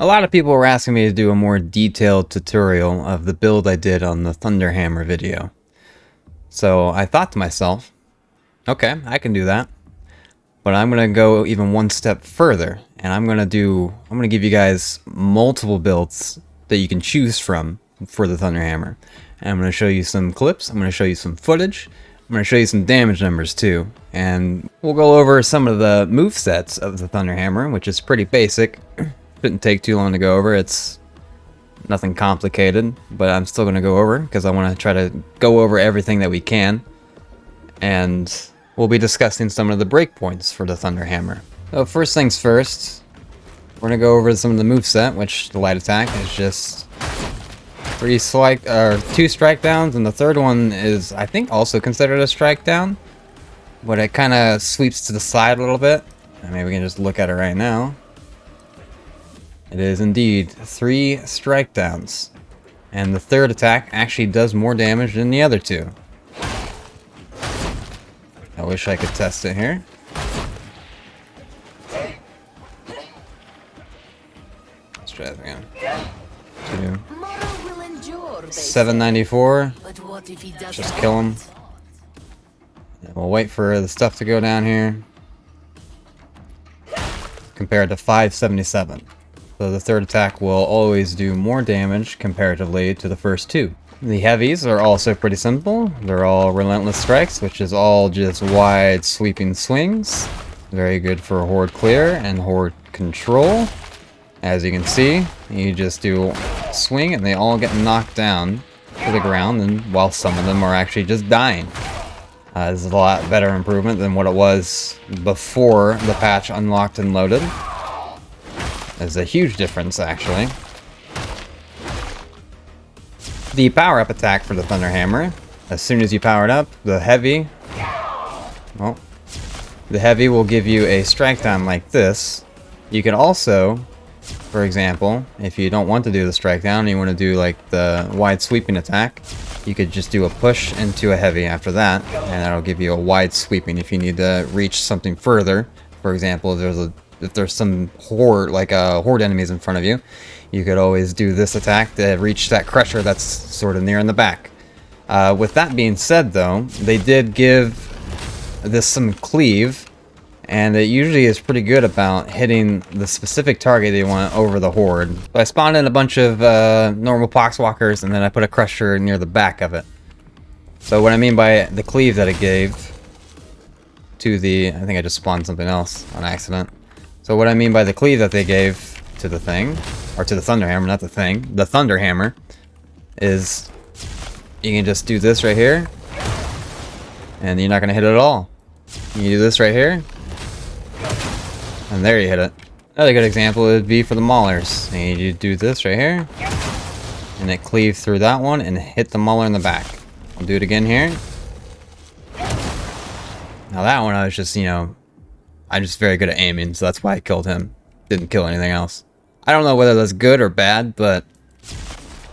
A lot of people were asking me to do a more detailed tutorial of the build I did on the Thunderhammer video. So I thought to myself, okay, I can do that. But I'm going to go even one step further, and I'm going to give you guys multiple builds that you can choose from for the Thunderhammer. And I'm going to show you some clips, I'm going to show you some footage, I'm going to show you some damage numbers too. And we'll go over some of the movesets of the Thunderhammer, which is pretty basic. Shouldn't take too long to go over, it's nothing complicated, but I'm still going to go over because I want to try to go over everything that we can. And we'll be discussing some of the breakpoints for the Thunderhammer. So first things first, we're going to go over some of the moveset, which the light attack is just two strike downs, and the third one is, I think, also considered a strike down, but it kind of sweeps to the side a little bit. And maybe we can just look at it right now. It is indeed 3 strike downs, and the third attack actually does more damage than the other two. I wish I could test it here. Let's try it again. 794. Just kill him. And we'll wait for the stuff to go down here. Compared to 577. So the third attack will always do more damage comparatively to the first two. The heavies are also pretty simple. They're all relentless strikes, which is all just wide sweeping swings. Very good for horde clear and horde control. As you can see, you just do swing and they all get knocked down to the ground, and while some of them are actually just dying. This is a lot better improvement than what it was before the patch unlocked and loaded. There's a huge difference, actually. The power-up attack for the Thunderhammer, as soon as you power it up, the heavy will give you a strike down like this. You could also, for example, if you don't want to do the strike down and you want to do like the wide sweeping attack, you could just do a push into a heavy after that, and that'll give you a wide sweeping if you need to reach something further. For example, if there's some horde, like horde enemies in front of you, you could always do this attack to reach that crusher that's sort of near in the back. With that being said, though, they did give this some cleave, and it usually is pretty good about hitting the specific target they want over the horde. So I spawned in a bunch of normal poxwalkers, and then I put a crusher near the back of it. So what I mean by the cleave that it gave to the... I think I just spawned something else on accident. So what I mean by the cleave that they gave to the thing, or to the Thunderhammer, not the thing, the Thunderhammer, is you can just do this right here, and you're not going to hit it at all. You can do this right here, and there you hit it. Another good example would be for the Maulers. And you do this right here, and it cleaves through that one and hit the Mauler in the back. I'll do it again here. Now that one I was just, I'm just very good at aiming, so that's why I killed him. Didn't kill anything else. I don't know whether that's good or bad, but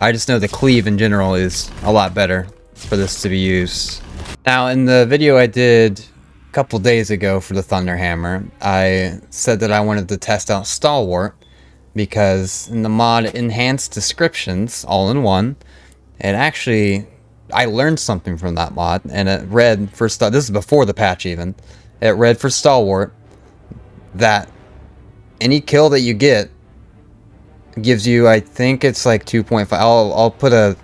I just know the cleave in general is a lot better for this to be used. Now, in the video I did a couple days ago for the Thunderhammer, I said that I wanted to test out Stalwart, because in the mod Enhanced Descriptions, all in one, it actually... I learned something from that mod, and it read for... This is before the patch even. It read for Stalwart that any kill that you get gives you, I think it's like 2.5. I'll put a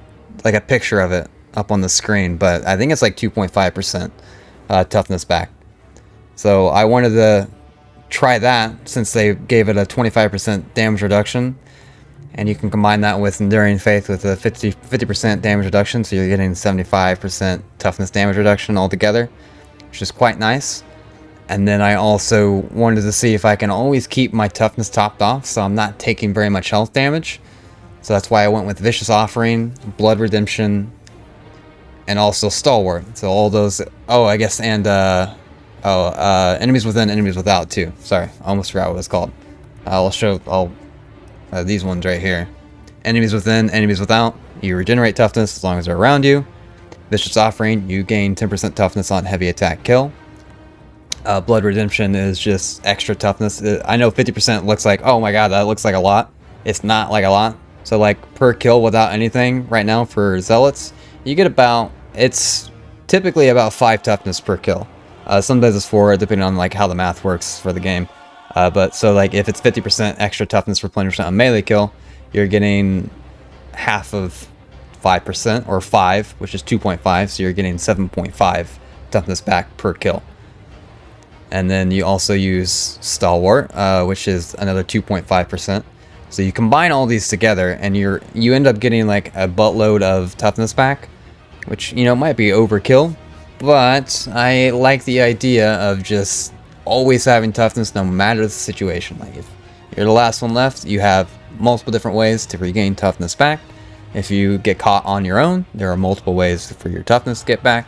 picture of it up on the screen, but I think it's like 2.5% toughness back. So I wanted to try that since they gave it a 25% damage reduction, and you can combine that with Enduring Faith with a 50% damage reduction, so you're getting 75% toughness damage reduction altogether, which is quite nice. And then I also wanted to see if I can always keep my toughness topped off, so I'm not taking very much health damage. So that's why I went with Vicious Offering, Blood Redemption, and also Stalwart. So all those... Oh, I guess, and... Enemies Within, Enemies Without, too. Sorry, I almost forgot what it's called. These ones right here. Enemies Within, Enemies Without. You regenerate toughness as long as they're around you. Vicious Offering, you gain 10% toughness on heavy attack kill. Blood Redemption is just extra toughness. I know 50% looks like, oh my god, that looks like a lot. it's not like a lot. So like per kill without anything right now for zealots, you get about, it's typically about 5 toughness per kill. Sometimes it's 4, depending on like how the math works for the game. But so like if it's 50% extra toughness replenishment on melee kill, you're getting half of 5% or 5, which is 2.5. So you're getting 7.5 toughness back per kill. And then you also use Stalwart, which is another 2.5%. So you combine all these together, and you end up getting like a buttload of toughness back, which, you know, might be overkill, but I like the idea of just always having toughness no matter the situation. Like if you're the last one left, you have multiple different ways to regain toughness back. If you get caught on your own, there are multiple ways for your toughness to get back.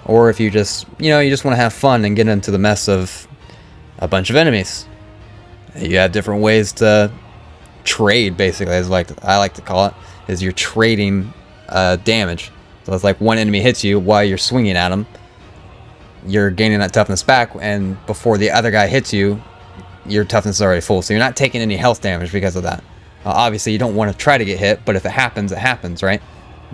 Or if you just, you know, you just want to have fun and get into the mess of a bunch of enemies, you have different ways to trade, basically, as I like to call it, is you're trading damage. So it's like one enemy hits you while you're swinging at them, you're gaining that toughness back, and before the other guy hits you, your toughness is already full, so you're not taking any health damage because of that. Obviously you don't want to try to get hit, but if it happens, right?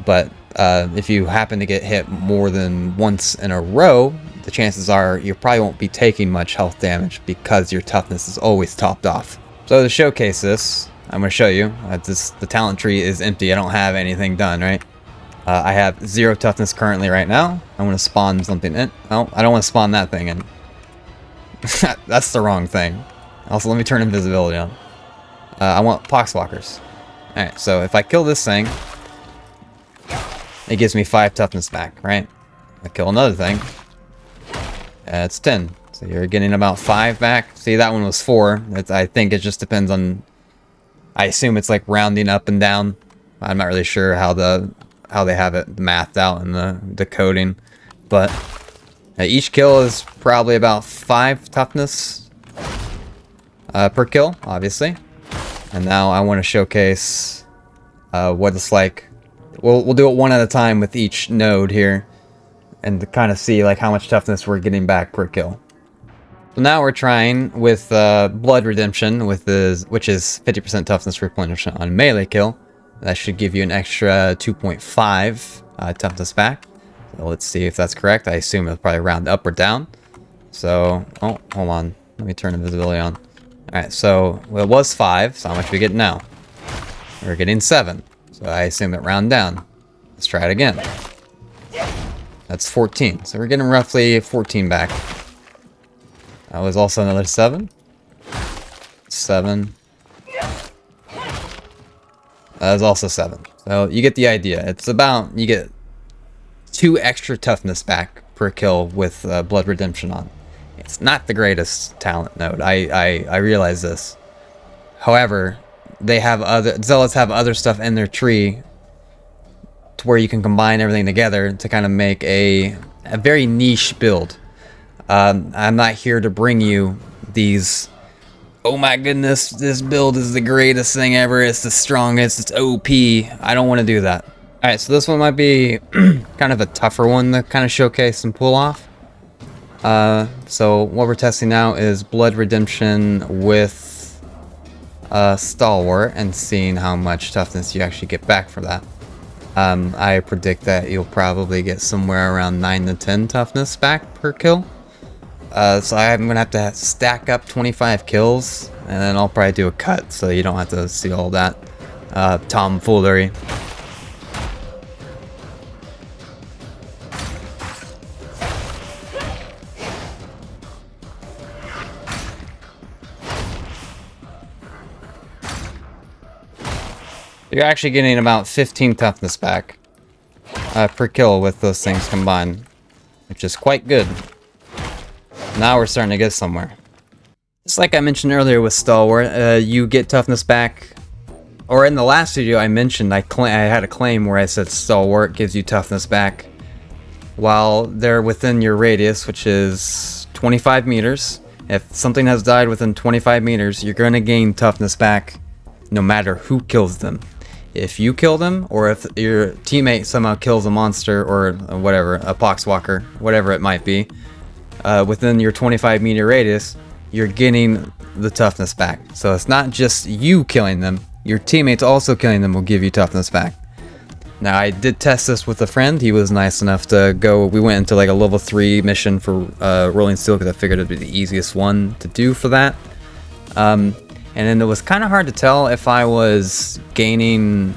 But if you happen to get hit more than once in a row, the chances are you probably won't be taking much health damage because your toughness is always topped off. So to showcase this, I'm going to show you. The talent tree is empty. I don't have anything done, right? I have 0 toughness currently right now. I want to spawn something in. Oh, I don't want to spawn that thing in. That's the wrong thing. Also, let me turn invisibility on. I want poxwalkers. Alright, so if I kill this thing, it gives me 5 toughness back, right? I kill another thing. It's 10. So you're getting about 5 back. See, that one was 4. I think it just depends on... I assume it's like rounding up and down. I'm not really sure how they have it mathed out in the coding, but each kill is probably about 5 toughness per kill, obviously. And now I want to showcase what it's like. We'll do it one at a time with each node here, and to kind of see like how much toughness we're getting back per kill. So now we're trying with Blood Redemption, which is 50% toughness replenishment on melee kill. That should give you an extra 2.5 toughness back. So let's see if that's correct. I assume it'll probably round up or down. So, oh, hold on. Let me turn invisibility on. Alright, so well, it was 5. So how much are we getting now? We're getting 7. So I assume it round down. Let's try it again. That's 14. So we're getting roughly 14 back. That was also another 7. 7. That was also 7. So you get the idea. It's about, you get 2 extra toughness back per kill with Blood Redemption on. It's not the greatest talent node. I realize this. However, zealots have other stuff in their tree to where you can combine everything together to kind of make a very niche build. I'm not here to bring you these, oh my goodness, this build is the greatest thing ever, it's the strongest, it's OP. I don't want to do that. Alright, so this one might be kind of a tougher one to kind of showcase and pull off. So what we're testing now is Blood Redemption with Stalwart and seeing how much toughness you actually get back for that. I predict that you'll probably get somewhere around 9 to 10 toughness back per kill. So I'm going to have to stack up 25 kills, and then I'll probably do a cut so you don't have to see all that tomfoolery. You're actually getting about 15 toughness back per kill with those things combined, which is quite good. Now we're starting to get somewhere. Just like I mentioned earlier with Stalwart, you get toughness back. Or in the last video I mentioned, I had a claim where I said Stalwart gives you toughness back while they're within your radius, which is 25 meters. If something has died within 25 meters, you're going to gain toughness back no matter who kills them. If you kill them, or if your teammate somehow kills a monster or whatever, a poxwalker, whatever it might be, within your 25 meter radius, you're getting the toughness back. So it's not just you killing them, your teammates also killing them will give you toughness back. Now, I did test this with a friend. He was nice enough to go. We went into like a level 3 mission for Rolling Steel because I figured it'd be the easiest one to do for that. And then it was kind of hard to tell if I was gaining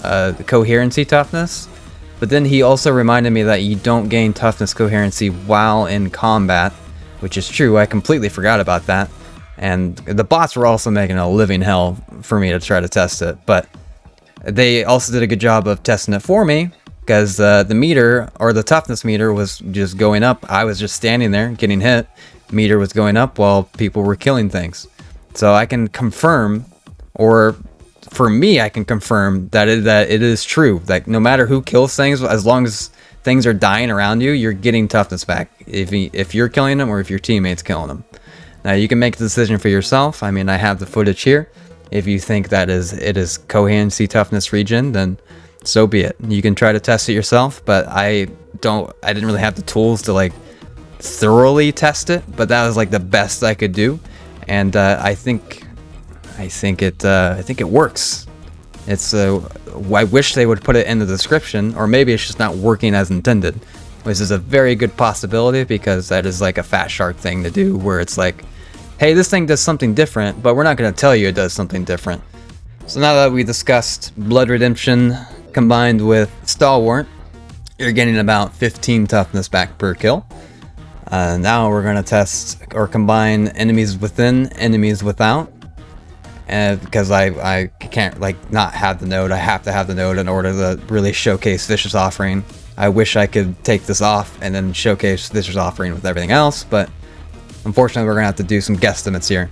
the coherency toughness. But then he also reminded me that you don't gain toughness coherency while in combat, which is true. I completely forgot about that. And the bots were also making a living hell for me to try to test it. But they also did a good job of testing it for me, because the meter, or the toughness meter, was just going up. I was just standing there getting hit. Meter was going up while people were killing things. So I can confirm, or for me, I can confirm that it is true. Like, no matter who kills things, as long as things are dying around you, you're getting toughness back. If you're killing them or if your teammate's killing them. Now, you can make the decision for yourself. I mean, I have the footage here. If you think that it is coherency toughness regen, then so be it. You can try to test it yourself, but I didn't really have the tools to like thoroughly test it, but that was like the best I could do. And I think it works. It's I wish they would put it in the description, or maybe it's just not working as intended, which is a very good possibility, because that is like a fat shark thing to do, where it's like, hey, this thing does something different, but we're not going to tell you it does something different. So now that we discussed Blood Redemption combined with Stalwart, you're getting about 15 toughness back per kill. Now we're going to test or combine enemies within, enemies without. And because I can't like not have the node, I have to have the node in order to really showcase Vicious Offering. I wish I could take this off and then showcase Vicious Offering with everything else, but unfortunately we're going to have to do some guesstimates here.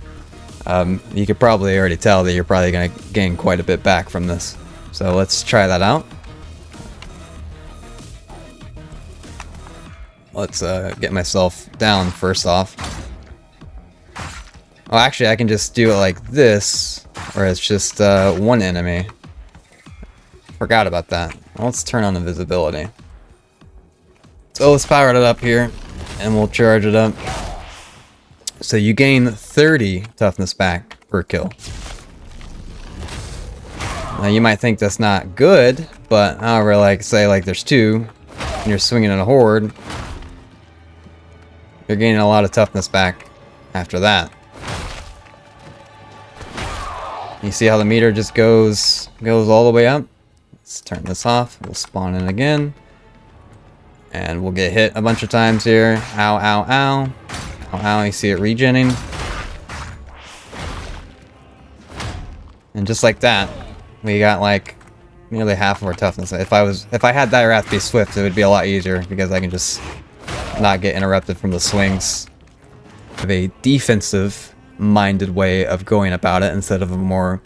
You could probably already tell that you're probably going to gain quite a bit back from this. So let's try that out. Let's get myself down first off. Oh, actually, I can just do it like this, where it's just one enemy. Forgot about that. Well, let's turn on invisibility. So let's power it up here, and we'll charge it up. So you gain 30 toughness back per kill. Now you might think that's not good, but however, like say like there's two, and you're swinging in a horde, you're gaining a lot of toughness back after that. You see how the meter just goes all the way up? Let's turn this off. We'll spawn in again. And we'll get hit a bunch of times here. Ow, ow, ow. Ow, ow. You see it regenning. And just like that, we got like nearly half of our toughness. If I had Wrath be swift, it would be a lot easier, because I can just not get interrupted from the swings. Have a defensive minded way of going about it instead of a more,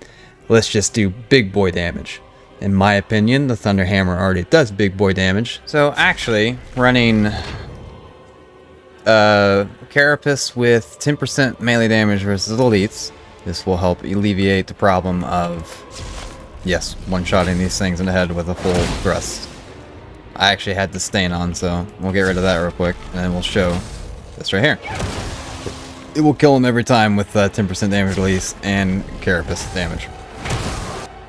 let's just do big boy damage. In my opinion, the Thunder Hammer already does big boy damage. So actually, running Carapace with 10% melee damage versus elites, this will help alleviate the problem of, yes, one-shotting these things in the head with a full thrust. I actually had the stain on, so we'll get rid of that real quick, and then we'll show this right here. It will kill him every time with 10% damage release and Carapace damage.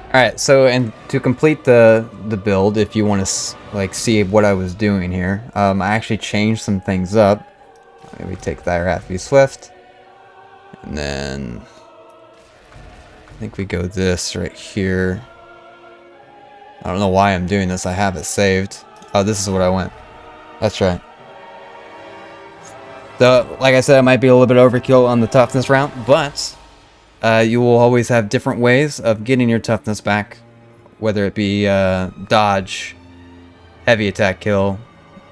Alright, so and to complete the build, if you want to like see what I was doing here, I actually changed some things up. Maybe take that Wrath be swift, and then I think we go this right here. I don't know why I'm doing this. I have it saved. Oh, this is what I went. That's right. So, like I said, it might be a little bit overkill on the toughness route, but you will always have different ways of getting your toughness back, whether it be dodge, heavy attack kill,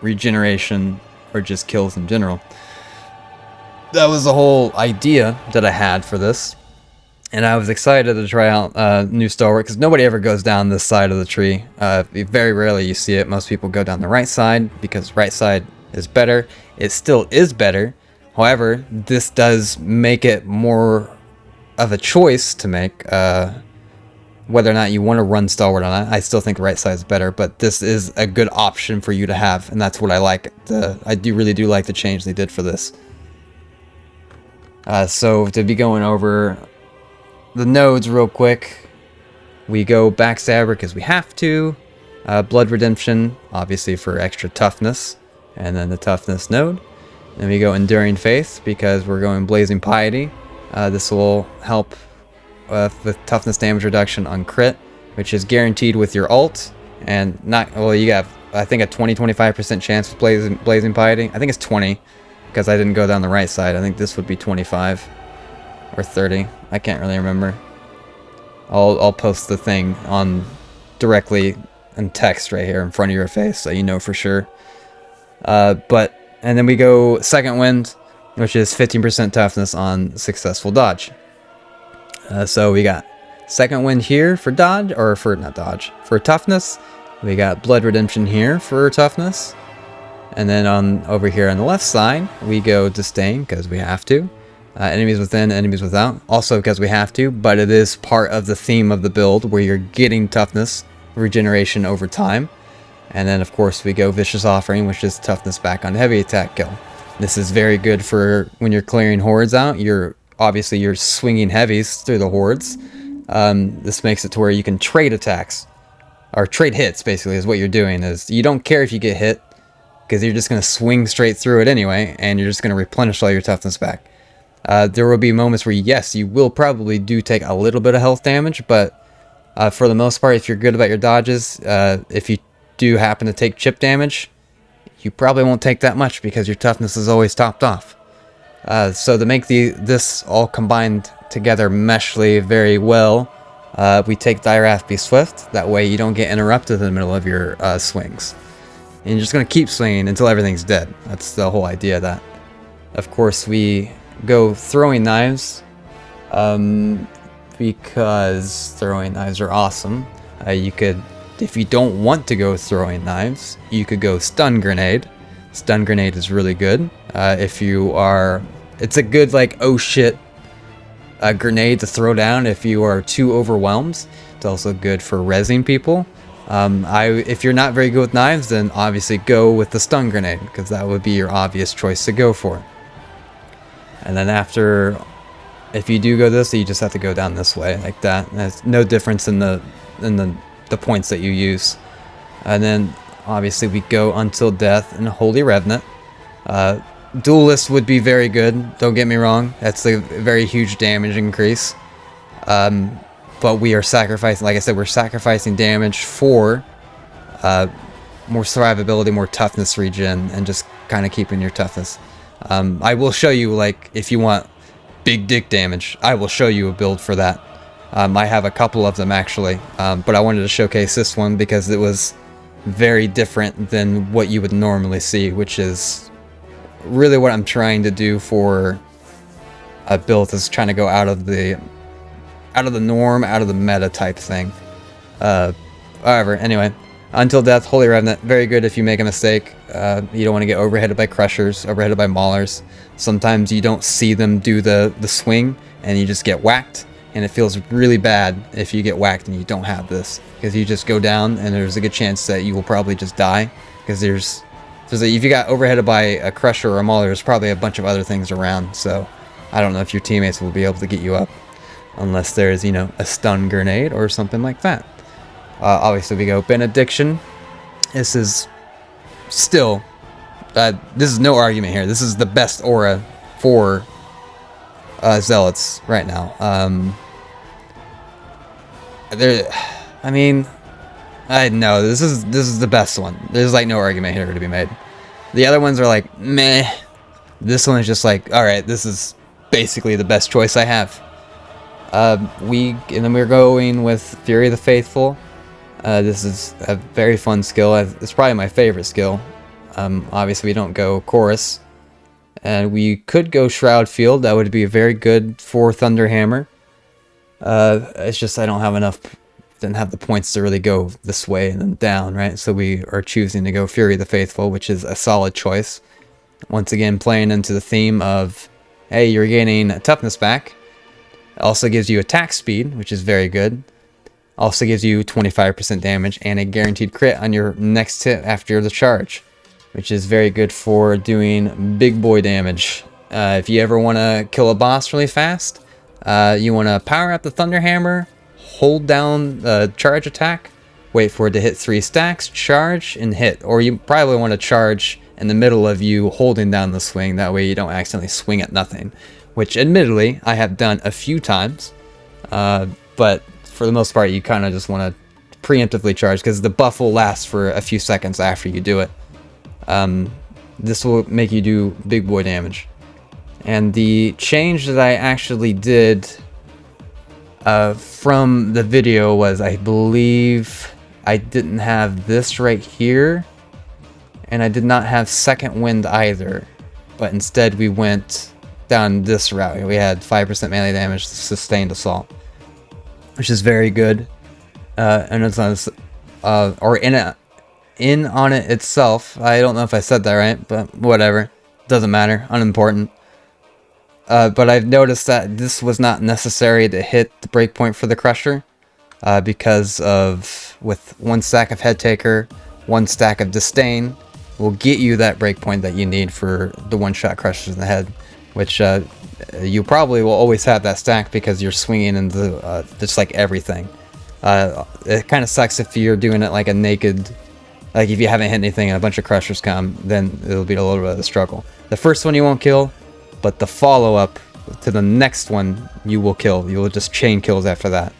regeneration, or just kills in general. That was the whole idea that I had for this, and I was excited to try out new Stalwart, because nobody ever goes down this side of the tree. Very rarely you see it. Most people go down the right side, because right side is better. It still is better. However, this does make it more of a choice to make, whether or not you want to run Stalwart or not. I still think right side is better, but this is a good option for you to have, and that's what I like. I really do like the change they did for this. So to be going over the nodes real quick, We go Backstabber because we have to. Blood Redemption, obviously for extra toughness. And then the toughness node. Then we go Enduring Faith because we're going Blazing Piety. This will help with toughness damage reduction on crit, which is guaranteed with your ult. And not, well, you got, I think, a 20-25% chance with Blazing Piety. I think it's 20 because I didn't go down the right side. I think this would be 25 or 30. I can't really remember. I'll post the thing on directly in text right here in front of your face so you know for sure. And then we go Second Wind, which is 15% toughness on successful dodge. So we got Second Wind here for dodge, or for, not dodge, for toughness. We got Blood Redemption here for toughness. And then over here on the left side, we go Disdain because we have to. Enemies within, enemies without, also because we have to, but it is part of the theme of the build where you're getting toughness regeneration over time. And then of course we go Vicious Offering, which is toughness back on heavy attack kill. This is very good for when you're clearing hordes out. You're swinging heavies through the hordes. This makes it to where you can trade attacks, or trade hits basically is what you're doing. Is you don't care if you get hit because you're just going to swing straight through it anyway, and you're just going to replenish all your toughness back. There will be moments where, yes, you will probably do take a little bit of health damage, but for the most part, if you're good about your dodges, if you do happen to take chip damage, you probably won't take that much because your toughness is always topped off. So to make this all combined together meshly very well, we take Dire Wrath Be Swift. That way you don't get interrupted in the middle of your swings. And you're just going to keep swinging until everything's dead. That's the whole idea of that. Of course, we go Throwing Knives because Throwing Knives are awesome. You could, if you don't want to go Throwing Knives, you could go Stun Grenade. Stun Grenade is really good. If you are, it's a good like oh shit grenade to throw down if you are too overwhelmed. It's also good for rezzing people. If you're not very good with knives, then obviously go with the Stun Grenade because that would be your obvious choice to go for. And then after, if you do go this, you just have to go down this way like that. There's no difference in the points that you use. And then obviously we go Until Death and Holy Revenant. Duelist would be very good, don't get me wrong. That's a very huge damage increase. But we are sacrificing, like I said, we're sacrificing damage for more survivability, more toughness regen, and just kind of keeping your toughness. I will show you, like, if you want big dick damage, I will show you a build for that. I have a couple of them actually, but I wanted to showcase this one because it was very different than what you would normally see, which is really what I'm trying to do for a build, is trying to go out of the norm, out of the meta type thing. However, anyway, Until Death, Holy Revenant, very good if you make a mistake. You don't want to get overheaded by crushers, overheaded by maulers. Sometimes you don't see them do the swing and you just get whacked, and it feels really bad if you get whacked and you don't have this, because you just go down and there's a good chance that you will probably just die, because if you got overheaded by a crusher or a mauler, there's probably a bunch of other things around. So I don't know if your teammates will be able to get you up unless there's, you know, a stun grenade or something like that. Obviously we go Benediction. This is still, this is no argument here. This is the best aura for Zealots right now. I know this is the best one. There's like no argument here to be made. The other ones are like meh. This one is just like, all right, this is basically the best choice I have. And then we're going with Fury of the Faithful. This is a very fun skill. It's probably my favorite skill. Obviously we don't go Chorus, and we could go Shroud Field. That would be very good for Thunderhammer. It's just I didn't have the points to really go this way and then down, right? So we are choosing to go Fury of the Faithful, which is a solid choice. Once again, playing into the theme of, hey, you're gaining toughness back. It also gives you attack speed, which is very good. Also gives you 25% damage and a guaranteed crit on your next hit after the charge, which is very good for doing big boy damage. If you ever want to kill a boss really fast, you want to power up the Thunderhammer, hold down the charge attack, wait for it to hit 3 stacks, charge, and hit. Or you probably want to charge in the middle of you holding down the swing, that way you don't accidentally swing at nothing. Which admittedly, I have done a few times, but for the most part you kind of just want to preemptively charge, because the buff will last for a few seconds after you do it. This will make you do big boy damage. And the change that I actually did from the video was, I believe I didn't have this right here, and I did not have second wind either, but instead we went down this route. We had 5% melee damage, sustained assault, which is very good. And it's on or in on it itself. I don't know if I said that right, but whatever, doesn't matter, unimportant. But I've noticed that this was not necessary to hit the breakpoint for the Crusher, because of, with 1 stack of Head Taker, 1 stack of Disdain will get you that breakpoint that you need for the one-shot Crushers in the head, which you probably will always have that stack because you're swinging into just like everything. It kind of sucks if you're doing it like a naked, like if you haven't hit anything and a bunch of Crushers come, then it'll be a little bit of a struggle. The first one you won't kill, but the follow-up to the next one you will kill. You will just chain kills after that.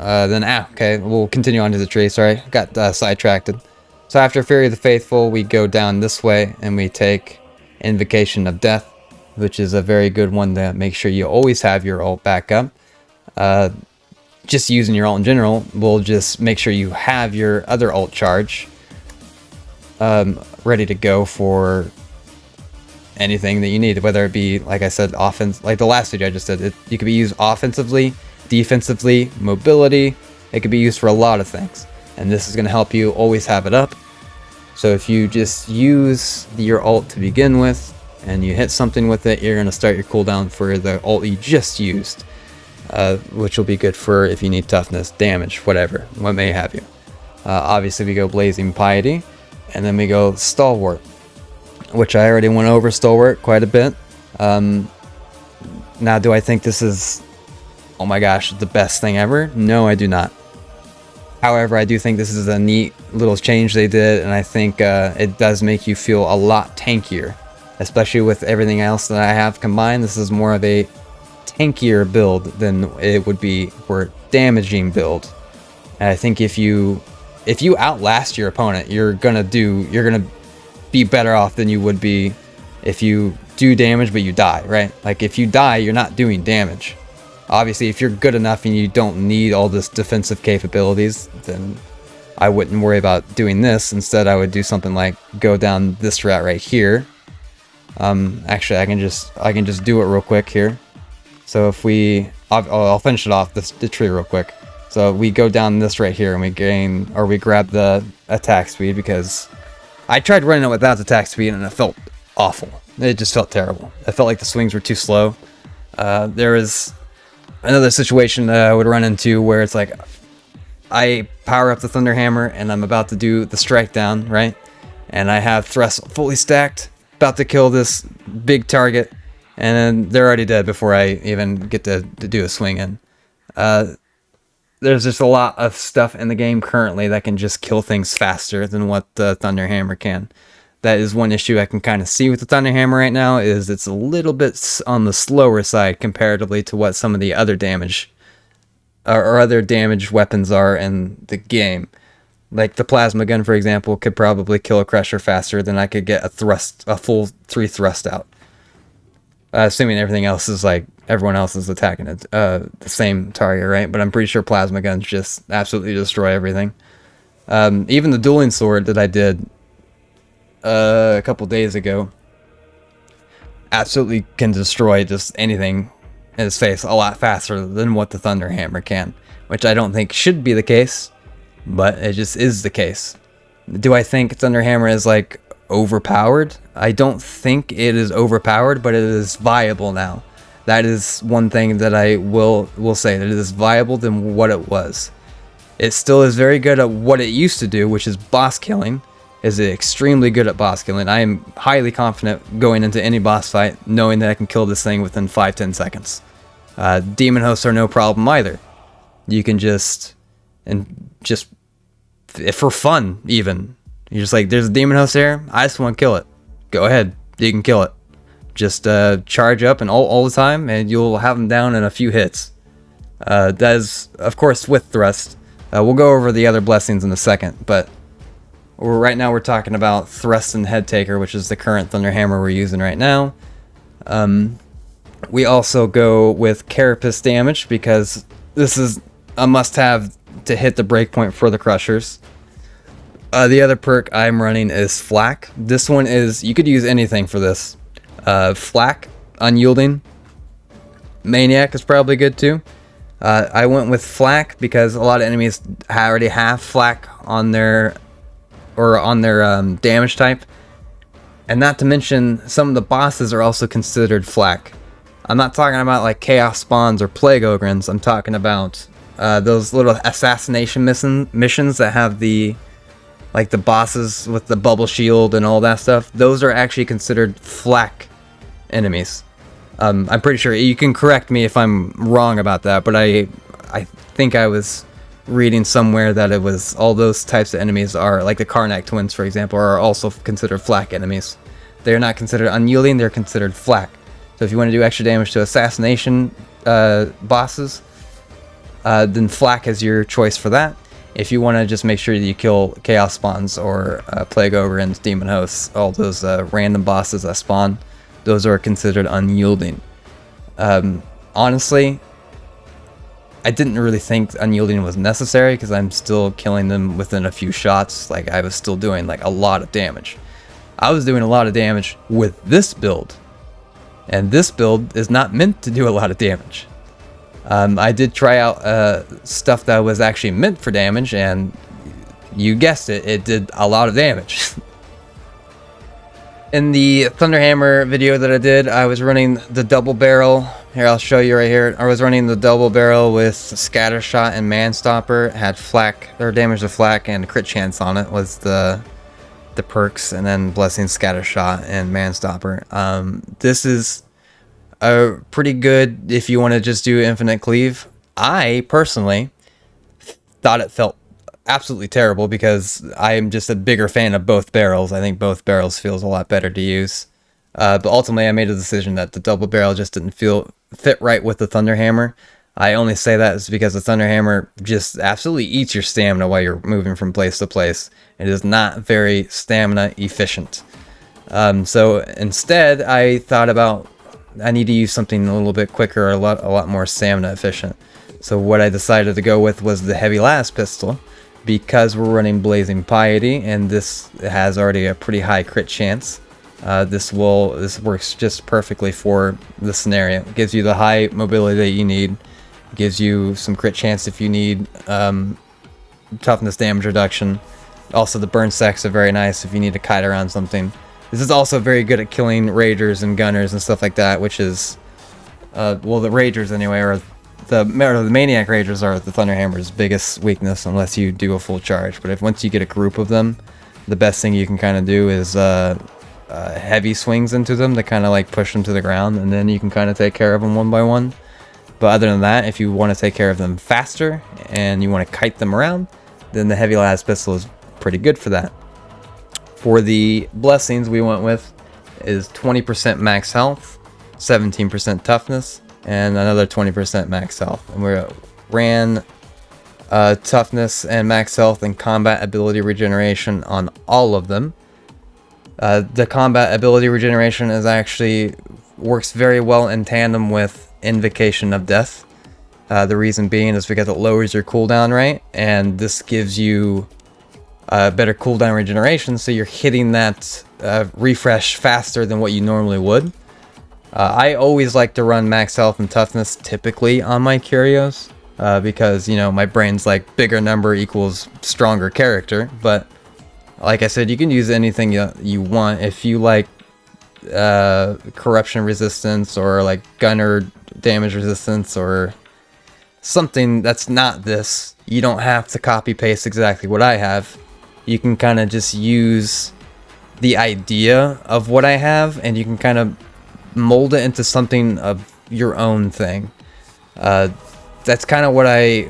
Okay, we'll continue on to the tree. Sorry, got sidetracked. So after Fury of the Faithful, we go down this way and we take Invocation of Death, which is a very good one to make sure you always have your ult back up. Just using your ult in general will just make sure you have your other ult charge ready to go for anything that you need, whether it be, like I said, offense, like the last video I just did. You could be used offensively, defensively, mobility. It could be used for a lot of things, and this is going to help you always have it up. So if you just use your ult to begin with and you hit something with it, you're going to start your cooldown for the ult you just used, which will be good for if you need toughness, damage, whatever, what may have you. Obviously we go Blazing Piety, and then we go Stalwart, which I already went over Stalwart quite a bit. Now, do I think this is, oh my gosh, the best thing ever? No, I do not. However, I do think this is a neat little change they did, and I think it does make you feel a lot tankier, especially with everything else that I have combined. This is more of a tankier build than it would be for damaging build. And I think if you outlast your opponent, you're gonna be better off than you would be if you do damage but you die, right? Like if you die, you're not doing damage. Obviously, if you're good enough and you don't need all this defensive capabilities, then I wouldn't worry about doing this. Instead, I would do something like go down this route right here. Actually, I can just do it real quick here. So if I'll finish it off the tree real quick. So we go down this right here and we grab the attack speed, because I tried running it without the attack speed and it felt awful. It just felt terrible. I felt like the swings were too slow. There is another situation that I would run into where it's like I power up the Thunder Hammer and I'm about to do the strike down, right? And I have thrust fully stacked, about to kill this big target, and then they're already dead before I even get to do a swing in. There's just a lot of stuff in the game currently that can just kill things faster than what the Thunder Hammer can. That is one issue I can kind of see with the Thunder Hammer right now, is it's a little bit on the slower side comparatively to what some of the other damage or other damage weapons are in the game. Like the plasma gun, for example, could probably kill a Crusher faster than I could get a full 3 thrust out. Assuming everything else is like everyone else is attacking it, the same target, right? But I'm pretty sure plasma guns just absolutely destroy everything. Even the dueling sword that I did a couple days ago absolutely can destroy just anything in his face a lot faster than what the Thunder Hammer can, which I don't think should be the case, but it just is the case. Do I think Thunder Hammer is like overpowered? I don't think it is overpowered, but it is viable now. That is one thing that I will say, that it is viable than what it was. It still is very good at what it used to do, which is boss killing. Is extremely good at boss killing. I am highly confident going into any boss fight knowing that I can kill this thing within 5-10 seconds. Demon hosts are no problem either. You can just for fun even. You're just like, there's a demon host there, I just want to kill it. Go ahead, you can kill it. Just charge up and all the time, and you'll have them down in a few hits. That is, of course, with thrust. We'll go over the other blessings in a second, but right now we're talking about thrust and head taker, which is the current Thunderhammer we're using right now. We also go with carapace damage because this is a must-have to hit the breakpoint for the crushers. The other perk I'm running is flak. This one is, you could use anything for this. Flak, unyielding. Maniac is probably good too. I went with flak because a lot of enemies already have flak on their damage type, and not to mention some of the bosses are also considered flak. I'm not talking about like chaos spawns or plague ogrins. I'm talking about those little assassination missions that have the bosses with the bubble shield and all that stuff. Those are actually considered flak enemies. I'm pretty sure, you can correct me if I'm wrong about that, but I think I was reading somewhere that it was all those types of enemies are, like the Karnak twins, for example, are also considered flak enemies. They're not considered unyielding, they're considered flak. So if you want to do extra damage to assassination bosses, then flak is your choice for that. If you want to just make sure that you kill chaos spawns or plague ogrins, demon hosts, all those random bosses that spawn, those are considered unyielding. Honestly, I didn't really think unyielding was necessary because I'm still killing them within a few shots. Like, I was still doing like a lot of damage. I was doing a lot of damage with this build, and this build is not meant to do a lot of damage. I did try out stuff that was actually meant for damage, and you guessed it, it did a lot of damage. In the Thunderhammer video that I did, I was running the double barrel. Here, I'll show you right here. I was running the double barrel with scatter shot and man stopper. It had flak, or damage to flak, and crit chance on it was the perks, and then blessing, scatter shot, and man stopper. This is pretty good if you want to just do infinite cleave. I personally thought it felt absolutely terrible because I am just a bigger fan of both barrels. I think both barrels feels a lot better to use. But ultimately I made a decision that the double barrel just didn't fit right with the Thunderhammer. I only say that is because the Thunderhammer just absolutely eats your stamina while you're moving from place to place. It is not very stamina efficient. So instead I thought about, I need to use something a little bit quicker, a lot more stamina efficient. So what I decided to go with was the heavy las pistol, because we're running Blazing Piety, and this has already a pretty high crit chance. This works just perfectly for the scenario. It gives you the high mobility that you need. It gives you some crit chance if you need toughness damage reduction. Also, the burn sacks are very nice if you need to kite around something. This is also very good at killing ragers and gunners and stuff like that, which is, well, the ragers anyway, or the maniac ragers are the Thunderhammer's biggest weakness unless you do a full charge. But once you get a group of them, the best thing you can kind of do is heavy swings into them to kind of like push them to the ground, and then you can kind of take care of them one by one. But other than that, if you want to take care of them faster and you want to kite them around, then the heavy las pistol is pretty good for that. For the blessings, we went with is 20% max health, 17% toughness, and another 20% max health. And we ran toughness and max health and combat ability regeneration on all of them. The combat ability regeneration works very well in tandem with Invocation of Death. The reason being is because it lowers your cooldown rate, and this gives you better cooldown regeneration, so you're hitting that refresh faster than what you normally would. I always like to run max health and toughness typically on my Curios, because, you know, my brain's like bigger number equals stronger character. But like I said, you can use anything you want. If you like corruption resistance, or like gunner damage resistance, or something that's not this, you don't have to copy paste exactly what I have. You can kind of just use the idea of what I have, and you can kind of mold it into something of your own thing. That's kind of what I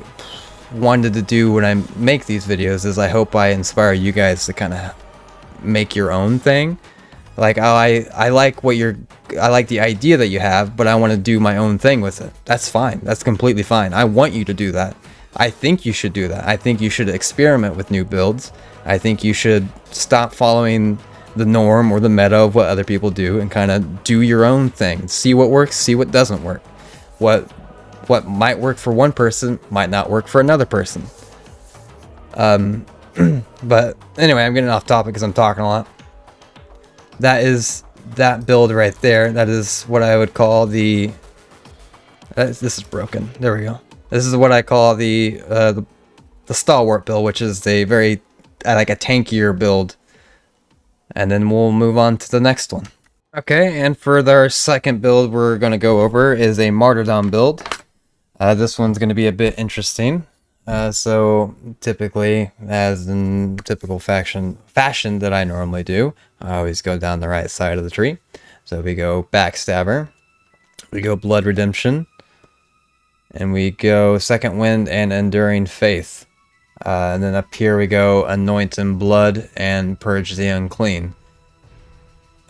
wanted to do when I make these videos, is I hope I inspire you guys to kind of make your own thing. Like, oh, I like what I like the idea that you have, but I want to do my own thing with it. That's fine. That's completely fine. I want you to do that. I think you should do that. I think you should experiment with new builds. I think you should stop following the norm or the meta of what other people do and kind of do your own thing. See what works, see what doesn't work. What might work for one person might not work for another person. But anyway, I'm getting off topic because I'm talking a lot. That is that build right there. That is what I would call the... this is broken. There we go. This is what I call the Stalwart build, which is a very like a tankier build. And then we'll move on to the next one. Okay, and for our second build we're going to go over is a Martyrdom build. This one's going to be a bit interesting. So typically, as in typical fashion that I normally do, I always go down the right side of the tree. So we go Backstabber, we go Blood Redemption, and we go Second Wind and Enduring Faith. And then up here we go Anoint in Blood and Purge the Unclean.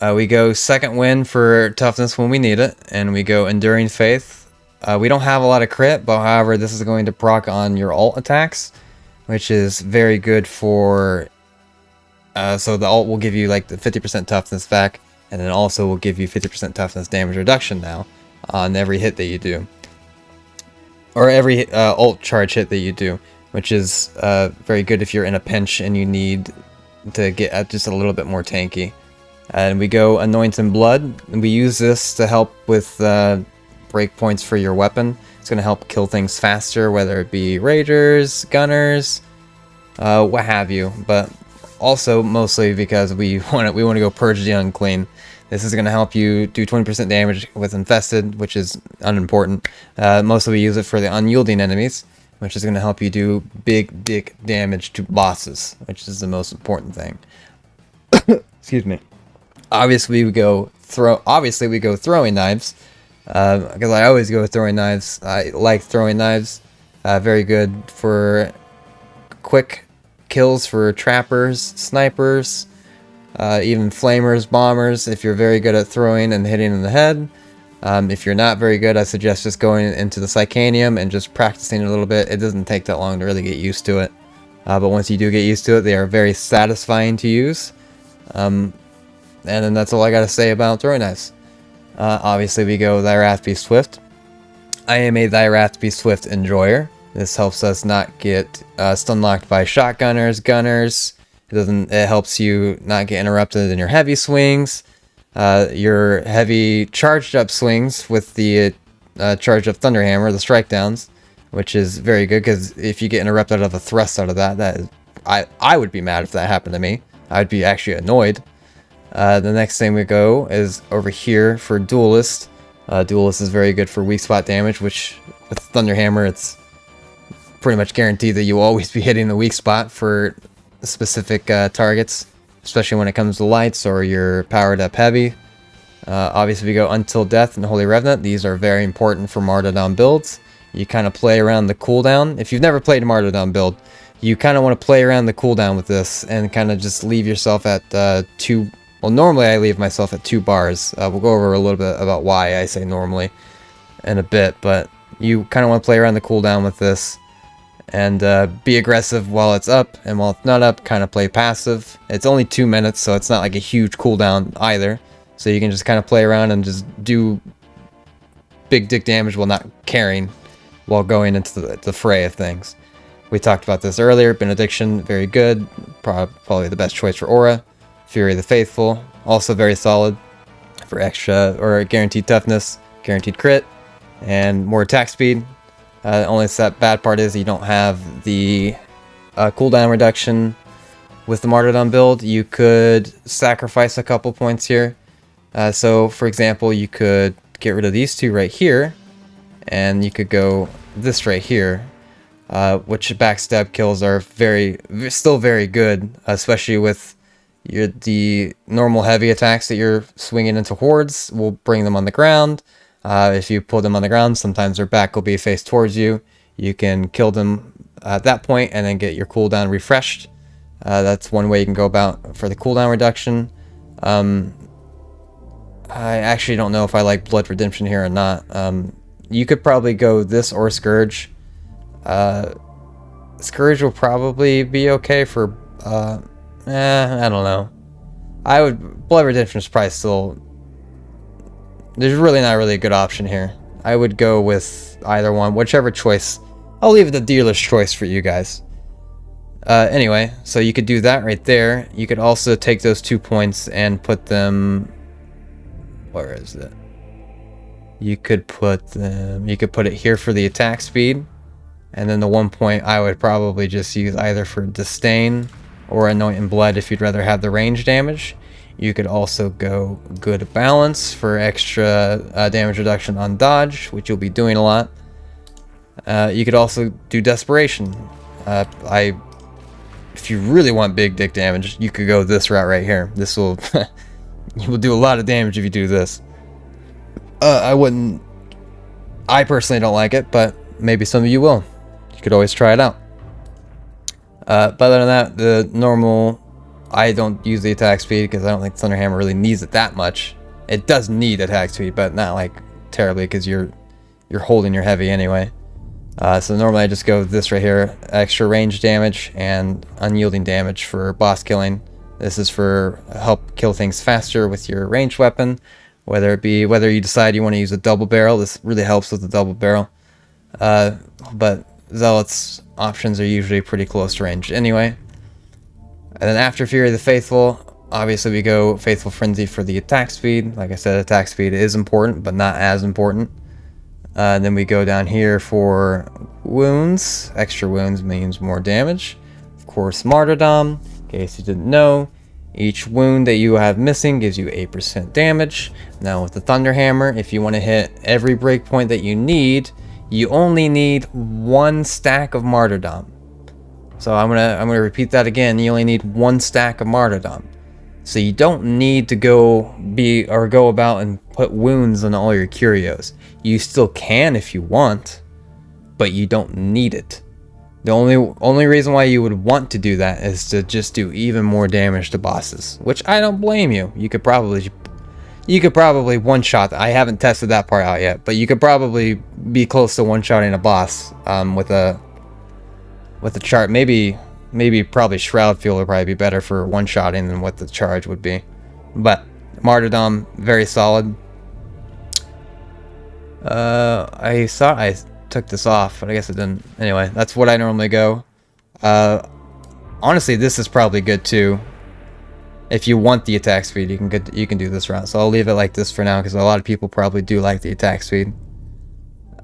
We go Second Wind for toughness when we need it, and we go Enduring Faith. We don't have a lot of crit, but however, this is going to proc on your ult attacks, which is very good for... so the ult will give you like the 50% toughness back, and then also will give you 50% toughness damage reduction now on every hit that you do. Or every ult charge hit that you do, which is very good if you're in a pinch and you need to get just a little bit more tanky. And we go Anoint in Blood, and we use this to help with... breakpoints for your weapon. It's going to help kill things faster, whether it be ragers, gunners, what have you. But also mostly because we want to go Purge the Unclean. This is going to help you do 20% damage with infested, which is unimportant. Mostly we use it for the unyielding enemies, which is going to help you do big dick damage to bosses, which is the most important thing. Excuse me. Obviously we go throwing knives. Because I always go with throwing knives. I like throwing knives. Very good for quick kills for trappers, snipers, even flamers, bombers, if you're very good at throwing and hitting in the head. If you're not very good, I suggest just going into the Psychanium and just practicing a little bit. It doesn't take that long to really get used to it. But once you do get used to it, they are very satisfying to use. And then that's all I gotta say about throwing knives. Obviously we go Thy Wrath Be Swift. I am a Thy Wrath Be Swift enjoyer. This helps us not get stun locked by shotgunners, gunners. It helps you not get interrupted in your heavy swings. Your heavy charged up swings with the charged up Thunderhammer, the strike downs, which is very good because if you get interrupted of a thrust out of that is, I would be mad if that happened to me. I'd be actually annoyed. The next thing we go is over here for Duelist. Duelist is very good for weak spot damage, which with Thunderhammer it's pretty much guaranteed that you will always be hitting the weak spot for specific targets, especially when it comes to lights or your powered up heavy. Obviously we go Until Death and Holy Revenant. These are very important for Martyrdom builds. You kind of play around the cooldown. If you've never played a Martyrdom build, you kind of want to play around the cooldown with this and kind of just leave yourself at 2... Well, normally I leave myself at 2 bars. We'll go over a little bit about why I say normally in a bit, but you kind of want to play around the cooldown with this and be aggressive while it's up, and while it's not up, kind of play passive. It's only 2 minutes, so it's not like a huge cooldown either, so you can just kind of play around and just do big dick damage while not caring, while going into the fray of things. We talked about this earlier. Benediction, very good, probably the best choice for Aura. Fury of the Faithful, also very solid for extra or guaranteed toughness, guaranteed crit, and more attack speed. The only bad part is you don't have the cooldown reduction with the Martyrdom build. You could sacrifice a couple points here. So, for example, you could get rid of these two right here, and you could go this right here, which backstab kills are still very good, especially with the normal heavy attacks that you're swinging into hordes will bring them on the ground. If you pull them on the ground, sometimes their back will be faced towards you. You can kill them at that point and then get your cooldown refreshed. That's one way you can go about for the cooldown reduction. I actually don't know if I like Blood Redemption here or not. You could probably go this or Scourge. Scourge will probably be okay for, I don't know. Blood Redemption is probably still, there's really not really a good option here. I would go with either one, whichever choice. I'll leave it the dealer's choice for you guys. Anyway, so you could do that right there. You could also take those 2 points and put them, where is it? You could put it here for the attack speed. And then the 1 point I would probably just use either for Disdain or Anoint and Blood if you'd rather have the range damage. You could also go Good Balance for extra damage reduction on dodge, which you'll be doing a lot. You could also do Desperation. If you really want big dick damage, you could go this route right here. This will you will do a lot of damage if you do this. I personally don't like it, but maybe some of you will. You could always try it out. But other than that, the normal, I don't use the attack speed because I don't think Thunderhammer really needs it that much. It does need attack speed, but not like terribly because you're holding your heavy anyway. So normally I just go with this right here, extra range damage and unyielding damage for boss killing. This is for help kill things faster with your ranged weapon, whether you decide you want to use a double barrel. This really helps with the double barrel. But Zealot's options are usually pretty close to range anyway. And then after Fury of the Faithful, obviously we go Faithful Frenzy for the attack speed. Like I said, attack speed is important, but not as important. And then we go down here for wounds. Extra wounds means more damage. Of course, Martyrdom, in case you didn't know. Each wound that you have missing gives you 8% damage. Now with the Thunderhammer, if you want to hit every breakpoint that you need, you only need 1 stack of Martyrdom. So I'm gonna repeat that again. You only need 1 stack of Martyrdom. So you don't need to go about and put wounds on all your Curios. You still can if you want, but you don't need it. The only reason why you would want to do that is to just do even more damage to bosses, which I don't blame you. You could probably one-shot. I haven't tested that part out yet, but you could probably be close to one-shotting a boss with a chart. Probably Shroud Fuel would probably be better for one-shotting than what the charge would be. But Martyrdom, very solid. I took this off, but I guess it didn't. Anyway, that's what I normally go. Honestly, this is probably good too. If you want the attack speed, you can do this route. So I'll leave it like this for now because a lot of people probably do like the attack speed.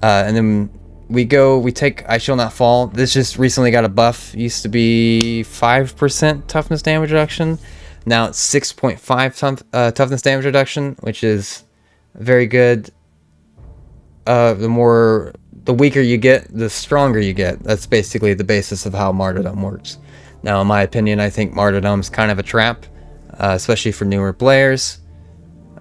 And then we take I Shall Not Fall. This just recently got a buff. It used to be 5% toughness damage reduction. Now it's 6.5 toughness damage reduction, which is very good. The weaker you get, the stronger you get. That's basically the basis of how Martyrdom works. Now, in my opinion, I think Martyrdom's kind of a trap, especially for newer players.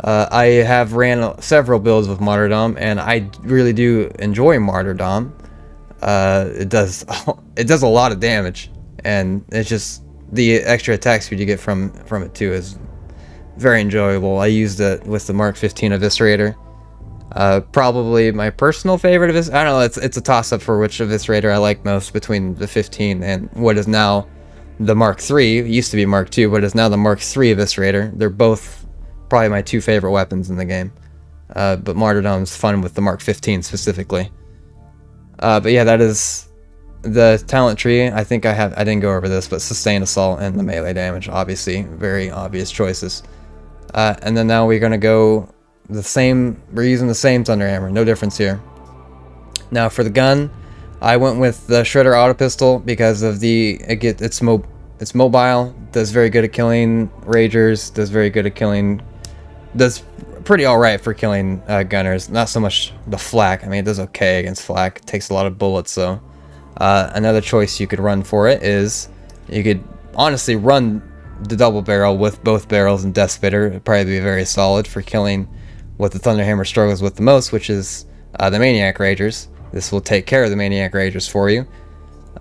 I have ran several builds with Martyrdom, and I really do enjoy Martyrdom. It does a lot of damage, and it's just the extra attack speed you get from it too is very enjoyable. I used it with the Mark 15 Eviscerator. Probably my personal favorite of this. I don't know. It's a toss-up for which Eviscerator I like most between the 15 and what is now the Mark 3. It used to be Mark 2, but it's now the Mark 3 Eviscerator. They're both probably my 2 favorite weapons in the game. But Martyrdom's fun with the Mark 15 specifically. But yeah, that is the talent tree. I think I didn't go over this, but Sustain Assault and the melee damage, obviously, very obvious choices. And then now we're gonna go we're using the same Thunderhammer, no difference here. Now for the gun, I went with the Shredder Auto Pistol because of it's mobile, does very good at killing Ragers, does pretty alright for killing gunners. Not so much the flak. I mean, it does okay against flak. It takes a lot of bullets, so another choice you could run for it is you could honestly run the double barrel with both barrels and Death Spitter. It'd probably be very solid for killing what the Thunderhammer struggles with the most, which is the Maniac Ragers. This will take care of the Maniac Ragers for you.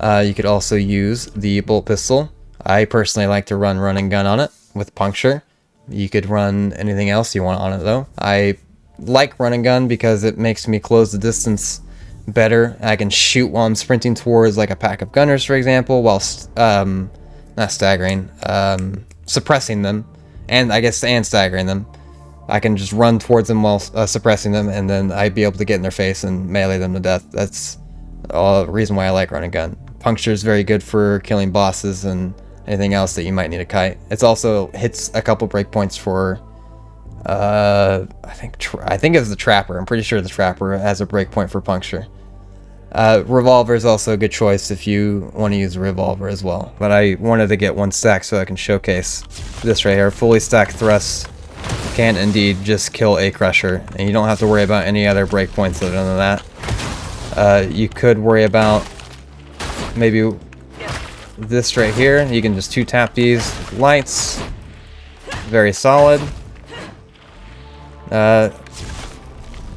You could also use the Bolt Pistol. I personally like to run Run and Gun on it with Puncture. You could run anything else you want on it though. I like Run and Gun because it makes me close the distance better. I can shoot while I'm sprinting towards like a pack of gunners, for example, while not staggering, suppressing them, and I guess and staggering them. I can just run towards them while suppressing them, and then I'd be able to get in their face and melee them to death. That's the reason why I like Run and Gun. Puncture is very good for killing bosses and anything else that you might need a kite. It's also hits a couple breakpoints for I think it's the Trapper. I'm pretty sure the Trapper has a breakpoint for Puncture. Revolver is also a good choice if you want to use a revolver as well. But I wanted to get one stack so I can showcase this right here. Fully stacked thrusts can indeed just kill a Crusher, and you don't have to worry about any other breakpoints other than that. You could worry about maybe this right here. You can just 2-tap these with lights. Very solid.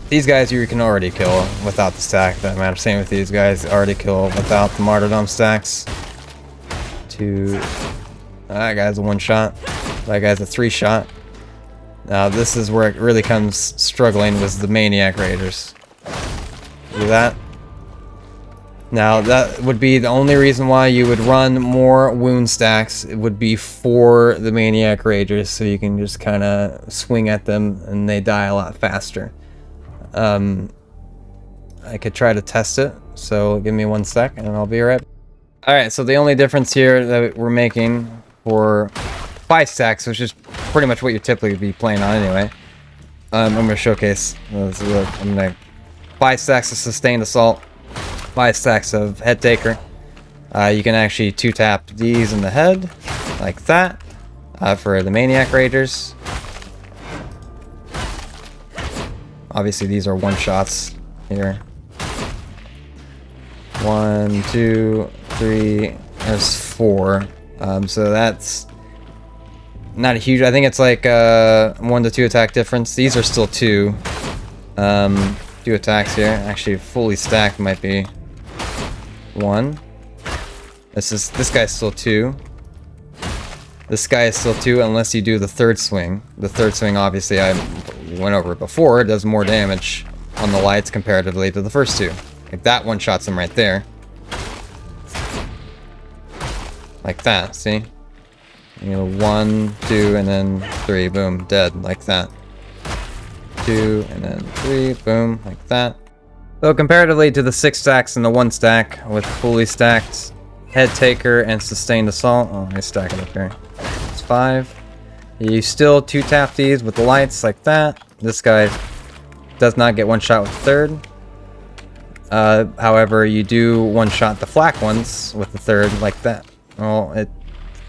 These guys you can already kill without the stack. That matter. Same with these guys. Already kill without the martyrdom stacks. That guy's a 1-shot. That guy's a 3-shot. Now this is where it really comes struggling, was the Maniac Raiders. Do that. Now that would be the only reason why you would run more wound stacks. It would be for the Maniac Raiders, so you can just kind of swing at them and they die a lot faster. I could try to test it, so give me 1 sec and I'll be right back. Alright, so the only difference here that we're making for 5 stacks, which is pretty much what you typically be playing on anyway. I'm going to showcase. I'm going to 5 stacks of Sustained Assault, 5 stacks of Head Taker. You can actually 2-tap these in the head, like that, for the Maniac Raiders. Obviously these are 1-shots here. 1, 2, 3, there's 4. So that's not a huge, I think it's like 1 to 2 attack difference. These are still 2. 2 attacks here. Actually fully stacked might be 1. This guy's still 2. This guy is still 2 unless you do the 3rd swing. The 3rd swing, obviously I went over it before, it does more damage on the lights comparatively to the first 2. Like that 1-shots him right there. Like that, see? You know, 1, 2, and then 3, boom, dead, like that. 2, and then 3, boom, like that. So comparatively to the 6 stacks and the 1 stack with fully stacked Head Taker and Sustained Assault. Oh, I stack it up here. It's 5. You still 2-tap these with the lights like that. This guy does not get 1-shot with the 3rd. However, you do 1-shot the flak ones with the 3rd like that. Well, it's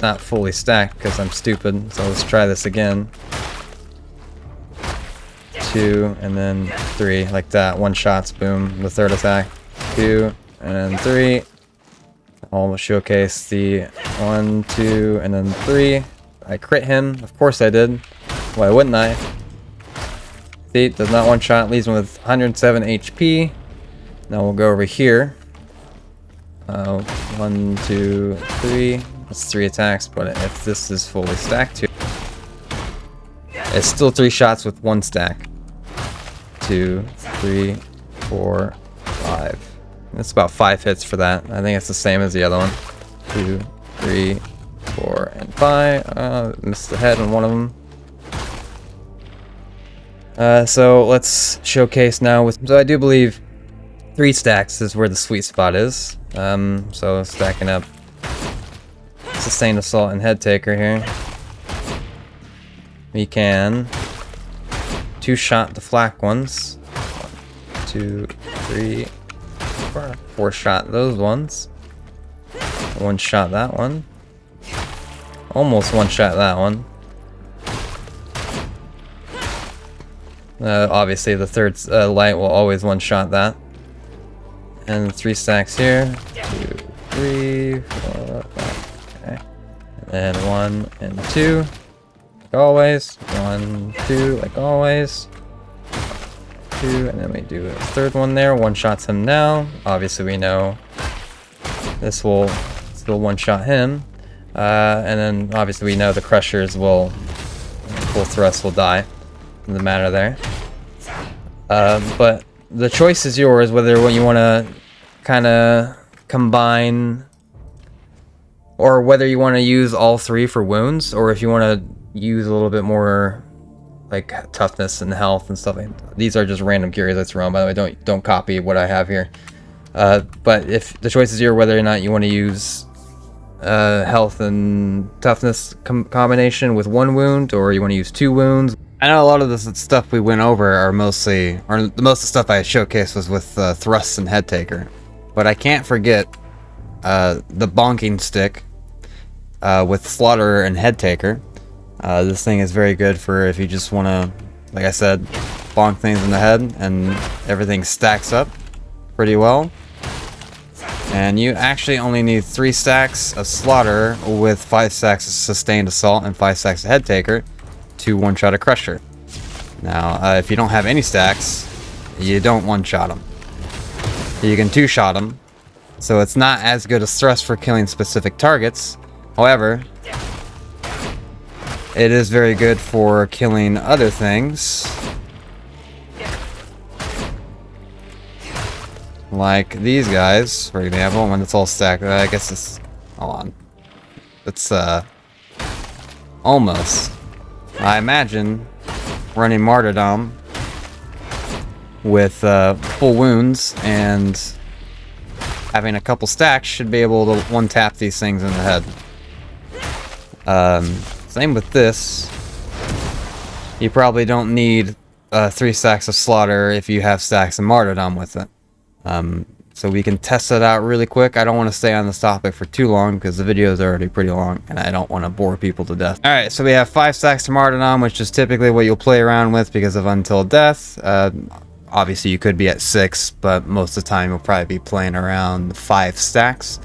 not fully stacked because I'm stupid, so let's try this again. 2, and then 3, like that. 1-shots, boom, the 3rd attack. 2, and then 3. I'll showcase the 1, 2, and then 3. I crit him. Of course I did. Why wouldn't I? See, does not 1-shot. Leaves him with 107 HP. Now we'll go over here. 1, 2, 3. That's 3 attacks, but if this is fully stacked too, it's still 3 shots with 1 stack. 2, 3, 4, 5. That's about 5 hits for that. I think it's the same as the other one. 2, 3, 4, and 5. Missed the head on one of them. So let's showcase now with. So I do believe 3 stacks is where the sweet spot is. So stacking up Sustained Assault and Head Taker here. We can 2-shot the flak ones. 1, 2, 3, 4. 4-shot those ones. 1-shot that one. Almost 1-shot that one. Obviously the 3rd light will always 1-shot that. And 3 stacks here. 2, 3, 4, 5. Okay. And 1 and 2. Like always. 1, 2, like always. 2, and then we do a third one there. One-shots him now. Obviously, we know this will still one-shot him. And then, obviously, we know the crushers will... full thrust will die. Doesn't matter there. But the choice is yours, whether you want to kind of combine... or whether you want to use all 3 for wounds, or if you want to use a little bit more... like toughness and health and stuff. These are just random Curios that's wrong, by the way. Don't copy what I have here. But if the choice is yours, whether or not you want to use health and toughness combination with 1 wound, or you want to use 2 wounds. I know a lot of the stuff we went over are most of the stuff I showcased was with thrusts and head taker. But I can't forget the bonking stick with slaughter and head taker. This thing is very good for if you just want to, like I said, bonk things in the head and everything stacks up pretty well. And you actually only need 3 stacks of slaughter with 5 stacks of sustained assault and 5 stacks of head taker to one-shot a crusher. Now, if you don't have any stacks, you don't one-shot them. You can 2-shot them, so it's not as good as thrust for killing specific targets. However, it is very good for killing other things. Like these guys, for example, when it's all stacked. I guess it's... hold on. It's, almost. I imagine running martyrdom with, full wounds and having a couple stacks should be able to one-tap these things in the head. Same with this. You probably don't need 3 stacks of slaughter if you have stacks of martyrdom with it. So we can test it out really quick. I don't want to stay on this topic for too long because the video is already pretty long and I don't want to bore people to death. Alright, so we have 5 stacks of martyrdom, which is typically what you'll play around with because of Until Death. Obviously you could be at 6, but most of the time you'll probably be playing around 5 stacks.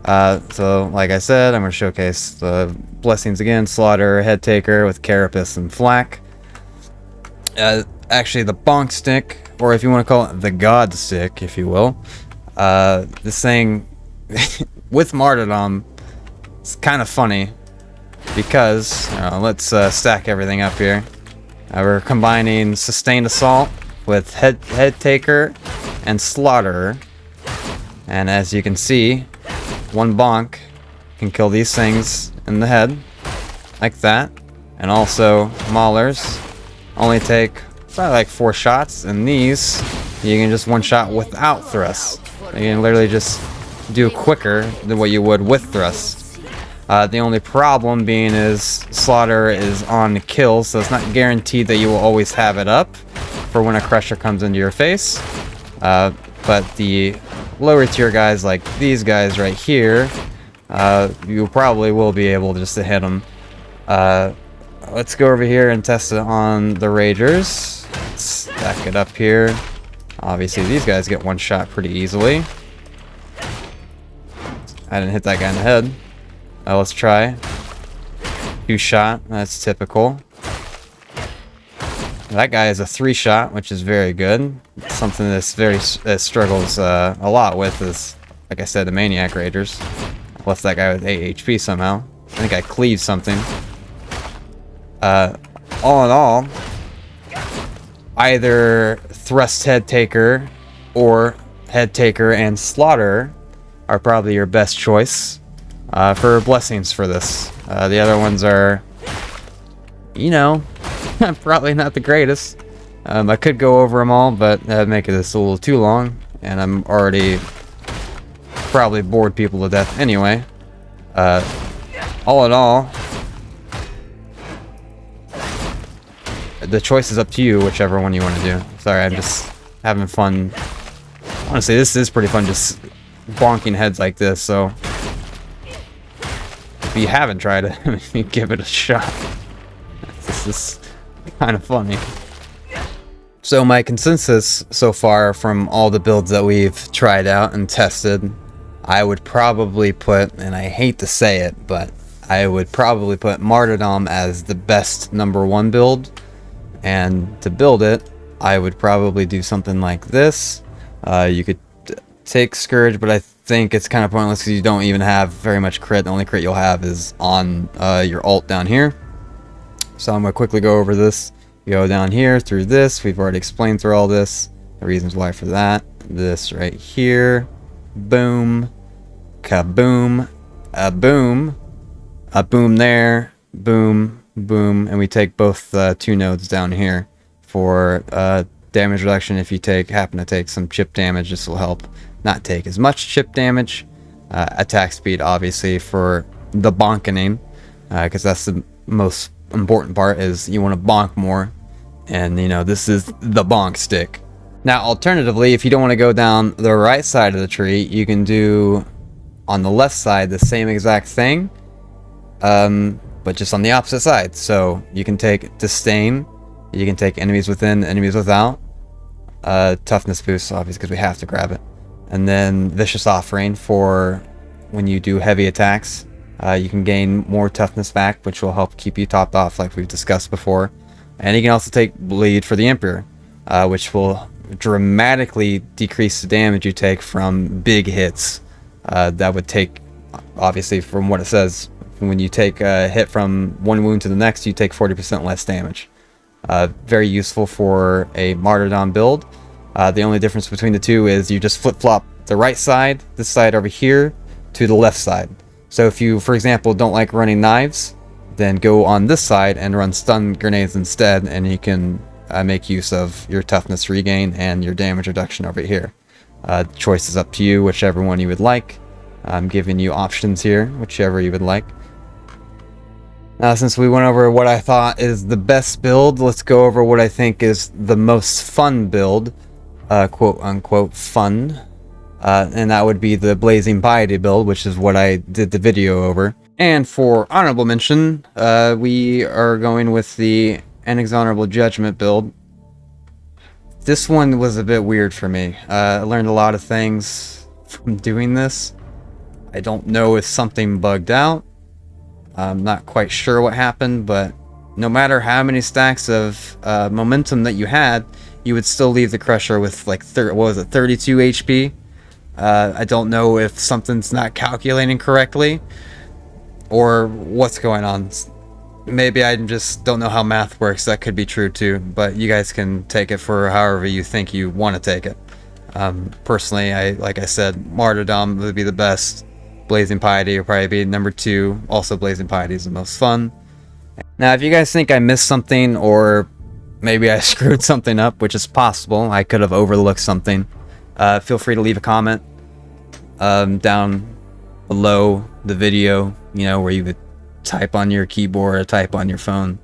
So like I said, I'm going to showcase the blessings again. Slaughter, head taker with carapace and flak. Actually the bonk stick, or if you want to call it the god stick, if you will. This thing with martyrdom, it's kind of funny because let's stack everything up here. We're combining sustained assault with head taker and slaughter, and as you can see, 1 bonk can kill these things in the head like that. And also maulers only take probably like 4 shots, and these you can just one-shot without thrust. You can literally just do quicker than what you would with thrust. The only problem being is slaughter is on the kill, so it's not guaranteed that you will always have it up for when a crusher comes into your face. But the lower tier guys like these guys right here, you probably will be able just to hit them. Let's go over here and test it on the Ragers. Let's stack it up here. Obviously these guys get one shot pretty easily. I didn't hit that guy in the head. Let's try. 2-shot, that's typical. That guy is a 3-shot, which is very good. Something that struggles a lot with is, like I said, the Maniac Raiders. I left that guy with 8 HP somehow. I think I cleaved something. All in all, either Thrust Head Taker or Head Taker and Slaughter are probably your best choice for blessings for this. The other ones are, you know, probably not the greatest. I could go over them all, but that'd make this a little too long, and I'm already probably bored people to death anyway. All in all, the choice is up to you, whichever one you want to do. Sorry, I'm just having fun. Honestly, this is pretty fun, just bonking heads like this, so if you haven't tried it, give it a shot. This is kind of funny. So my consensus so far from all the builds that we've tried out and tested, I would probably put, and I hate to say it, but I would probably put Martyrdom as the best #1 build. And to build it, I would probably do something like this. You could take Scourge, but I think it's kind of pointless because you don't even have very much crit. The only crit you'll have is on your ult down here. So I'm going to quickly go over this. You go down here through this. We've already explained through all this. The reasons why for that. This right here. Boom. Kaboom. A boom. A boom there. Boom. Boom. And we take both 2 nodes down here for damage reduction. If you happen to take some chip damage, this will help not take as much chip damage. Attack speed, obviously, for the bonkening, because that's the most important part, is you want to bonk more. And, you know, this is the bonk stick. Now, alternatively, if you don't want to go down the right side of the tree, you can do on the left side the same exact thing, but just on the opposite side. So you can take Disdain, you can take enemies within, enemies without, toughness boost, obviously, because we have to grab it, and then Vicious Offering for when you do heavy attacks. You can gain more toughness back, which will help keep you topped off, like we've discussed before. And you can also take Bleed for the Emperor, which will dramatically decrease the damage you take from big hits. That would take, obviously, from what it says, when you take a hit from one wound to the next, you take 40% less damage. Very useful for a Martyrdom build. The only difference between the two is you just flip-flop the right side, this side over here, to the left side. So if you, for example, don't like running knives, then go on this side and run stun grenades instead, and you can make use of your toughness regain and your damage reduction over here. The choice is up to you, whichever one you would like. I'm giving you options here, whichever you would like. Now, since we went over what I thought is the best build, let's go over what I think is the most fun build, quote unquote fun. And that would be the Blazing Piety build, which is what I did the video over. And for honorable mention, we are going with the Inexorable Judgement build. This one was a bit weird for me. I learned a lot of things from doing this. I don't know if something bugged out. I'm not quite sure what happened, but no matter how many stacks of momentum that you had, you would still leave the Crusher with like 32 HP. I don't know if something's not calculating correctly or what's going on. Maybe I just don't know how math works. That could be true too, but you guys can take it for however you think you want to take it. Personally, like I said, Martyrdom would be the best. Blazing Piety would probably be number 2. Also, Blazing Piety is the most fun. Now, if you guys think I missed something, or maybe I screwed something up, which is possible, I could have overlooked something, feel free to leave a comment down below the video, you know, where you would type on your keyboard or type on your phone.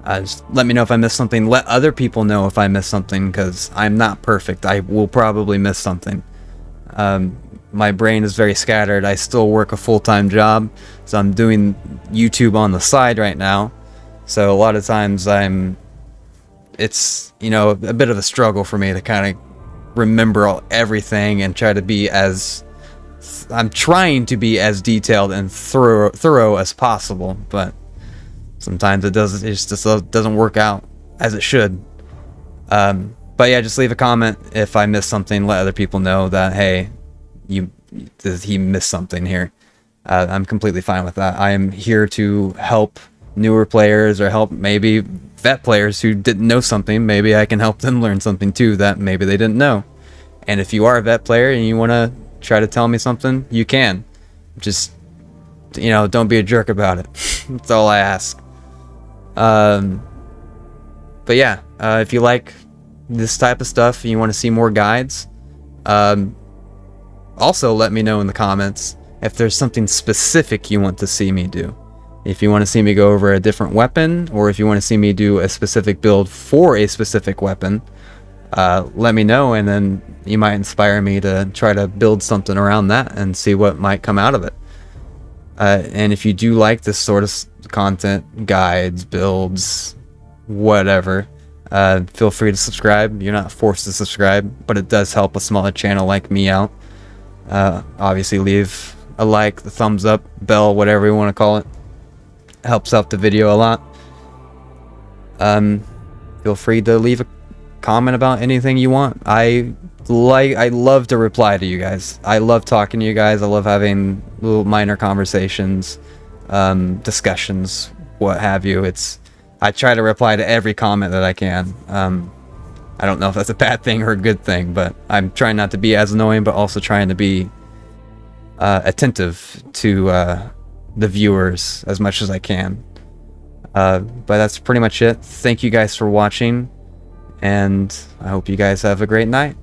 Just let me know if I missed something. Let other people know if I missed something, because I'm not perfect. I will probably miss something. My brain is very scattered. I still work a full-time job, so I'm doing YouTube on the side right now. So a lot of times it's, you know, a bit of a struggle for me to kind of remember everything and try to be as, I'm trying to be as detailed and thorough as possible, but sometimes it just doesn't work out as it should. But yeah, just leave a comment if I missed something. Let other people know that, hey, he missed something here. I'm completely fine with that. I am here to help newer players, or help maybe vet players who didn't know something. Maybe I can help them learn something too that maybe they didn't know. And if you are a vet player and you want to try to tell me something, you can. Just, you know, don't be a jerk about it. That's all I ask. But yeah, if you like this type of stuff and you want to see more guides, also let me know in the comments if there's something specific you want to see me do. If you want to see me go over a different weapon, or if you want to see me do a specific build for a specific weapon, let me know, and then you might inspire me to try to build something around that and see what might come out of it. And if you do like this sort of content, guides, builds, whatever, feel free to subscribe. You're not forced to subscribe, but it does help a smaller channel like me out. Obviously leave a like, the thumbs up, bell, whatever you want to call it. Helps out the video a lot. Feel free to leave a comment about anything you want. I love to reply to you guys. I love talking to you guys. I love having little minor conversations, discussions, what have you. I try to reply to every comment that I can. I don't know if that's a bad thing or a good thing, but I'm trying not to be as annoying, but also trying to be attentive to the viewers as much as I can. But that's pretty much it. Thank you guys for watching, and I hope you guys have a great night.